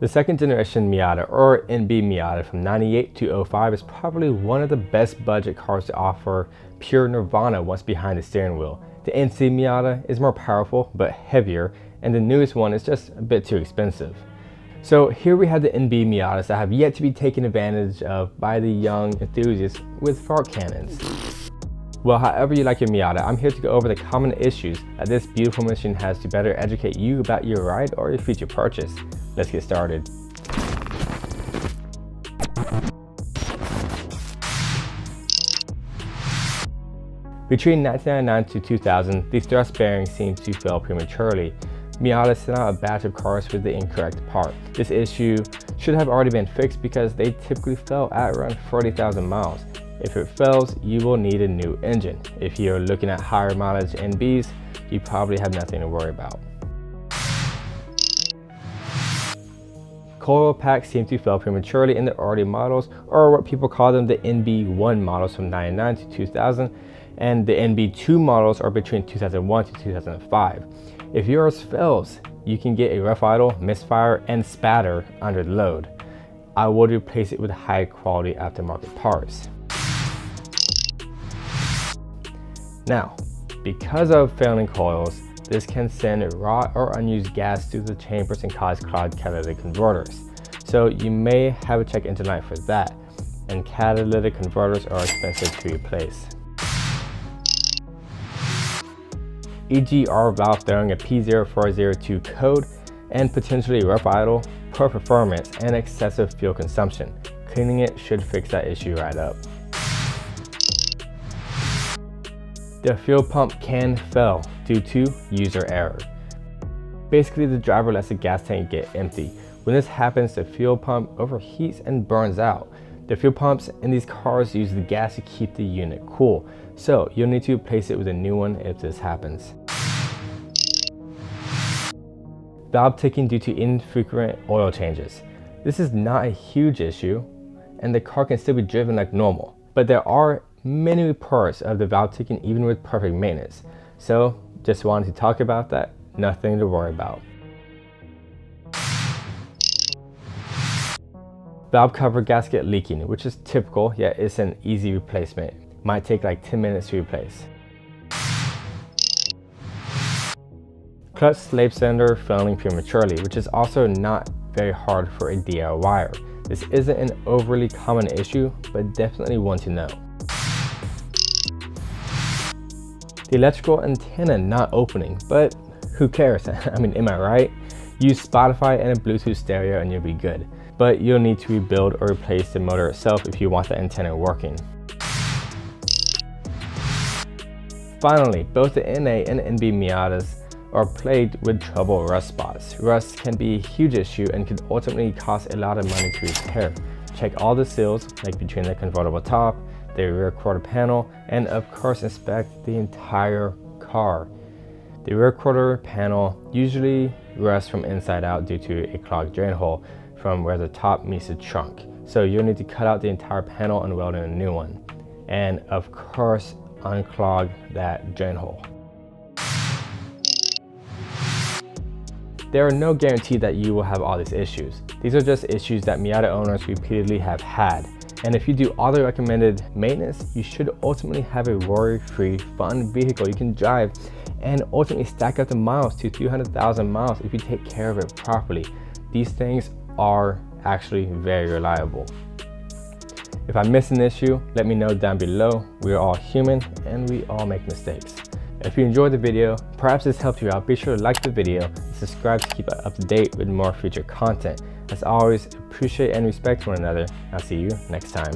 The second generation Miata, or NB Miata, from 98 to 05 is probably one of the best budget cars to offer pure nirvana once behind the steering wheel. The NC Miata is more powerful but heavier, and the newest one is just a bit too expensive. So here we have the NB Miatas that have yet to be taken advantage of by the young enthusiasts with fart cannons. Well, however you like your Miata, I'm here to go over the common issues that this beautiful machine has to better educate you about your ride or your future purchase. Let's get started. Between 1999 to 2000, these thrust bearings seemed to fail prematurely. Miata sent out a batch of cars with the incorrect part. This issue should have already been fixed because they typically fail at around 40,000 miles. If it fails, you will need a new engine. If you're looking at higher mileage NBs, you probably have nothing to worry about. Coil packs seem to fail prematurely in the early models, or what people call them the NB1 models from 99 to 2000, and the NB2 models are between 2001 to 2005. If yours fails, you can get a rough idle, misfire, and spatter under the load. I would replace it with high quality aftermarket parts. Now, because of failing coils, this can send raw or unused gas through the chambers and cause clogged catalytic converters. So you may have to check into night for that, and catalytic converters are expensive to replace. EGR valve throwing a P0402 code and potentially rough idle, poor performance, and excessive fuel consumption. Cleaning it should fix that issue right up. The fuel pump can fail due to user error. Basically, the driver lets the gas tank get empty. When this happens, the fuel pump overheats and burns out. The fuel pumps in these cars use the gas to keep the unit cool, so you'll need to replace it with a new one if this happens. Valve ticking due to infrequent oil changes. This is not a huge issue, and the car can still be driven like normal, but there are many reports of the valve ticking even with perfect maintenance. So just wanted to talk about that, nothing to worry about. Valve cover gasket leaking, which is typical, yet it's an easy replacement. Might take like 10 minutes to replace. Clutch slave cylinder failing prematurely, which is also not very hard for a DIYer. This isn't an overly common issue, but definitely one to know. The electrical antenna not opening, but who cares? I mean, am I right? Use Spotify and a Bluetooth stereo and you'll be good. But you'll need to rebuild or replace the motor itself if you want the antenna working. Finally, both the NA and NB Miatas are plagued with trouble rust spots. Rust can be a huge issue and can ultimately cost a lot of money to repair. Check all the seals, like between the convertible top, the rear quarter panel, and of course inspect the entire car. The rear quarter panel usually rusts from inside out due to a clogged drain hole from where the top meets the trunk. So you'll need to cut out the entire panel and weld in a new one. And of course, unclog that drain hole. There are no guarantee that you will have all these issues. These are just issues that Miata owners repeatedly have had. And if you do all the recommended maintenance, you should ultimately have a worry-free, fun vehicle you can drive and ultimately stack up the miles to 300,000 miles if you take care of it properly. These things are actually very reliable. If I miss an issue, let me know down below. We're all human and we all make mistakes. If you enjoyed the video, perhaps this helped you out, be sure to like the video and subscribe to keep up to date with more future content. As always, appreciate and respect one another. I'll see you next time.